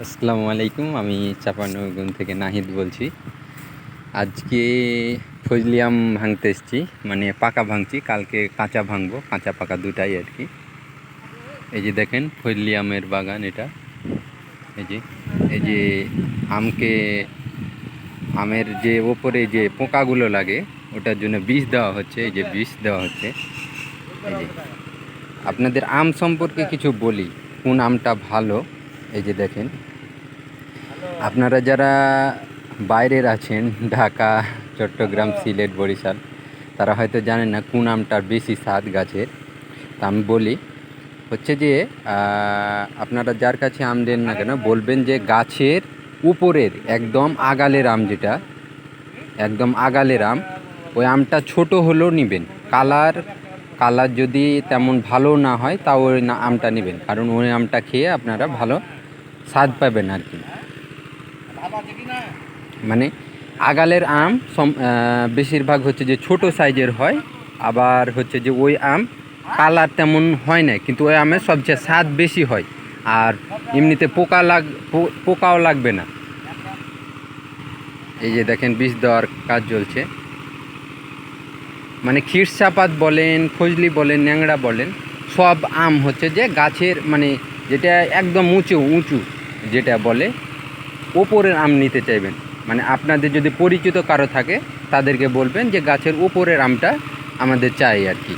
আসসালামু আলাইকুম। আমি চাঁপাইনবাবগঞ্জ থেকে নাহিদ বলছি। আজকে ফজলি আম ভাঙতে এসেছি, মানে পাকা ভাঙছি। কালকে কাঁচা ভাঙবো, কাঁচা পাকা দুটাই আর কি। এই যে দেখেন ফজলি আমের বাগান এটা। এই যে আমের যে ওপরে যে পোকাগুলো লাগে ওটার জন্য বিষ দেওয়া হচ্ছে। এই যে বিষ দেওয়া হচ্ছে। এই যে আপনাদের আম সম্পর্কে কিছু বলি, কোন আমটা ভালো। এই যে দেখেন, আপনারা যারা বাইরের আছেন, ঢাকা, চট্টগ্রাম, সিলেট, বরিশাল, তারা হয়তো জানেন না কোন আমটার বেশি স্বাদ গাছের। তা আমি বলি হচ্ছে যে আপনারা যার কাছে আম দেন না কেন বলবেন যে গাছের উপরের একদম আগালের আম, যেটা একদম আগালের আম, ওই আমটা ছোট হলেও নেবেন। কালার যদি তেমন ভালো না হয় তাও ওই আমটা নেবেন, কারণ ওই আমটা খেয়ে আপনারা ভালো স্বাদ পাবেন আর কি। মানে আগালের আম বেশিরভাগ হচ্ছে যে ছোট সাইজের হয়, আবার হচ্ছে যে ওই আম কালার তেমন হয় না, কিন্তু ওই আমের সবচেয়ে স্বাদ বেশি হয়। আর এমনিতে পোকাও লাগবে না। এই যে দেখেন বিষ দেওয়ার কাজ চলছে। মানে ক্ষীরসাপাত বলেন, ফজলি বলেন, ন্যাংড়া বলেন, সব আম হচ্ছে যে গাছের, মানে যেটা একদম উঁচু যেটা বলে, ওপরের আম নিতে চাইবেন। মানে আপনাদের যদি পরিচিত কারো থাকে তাদেরকে বলবেন যে গাছের ওপরের আমটা আমাদের চাই আর কি।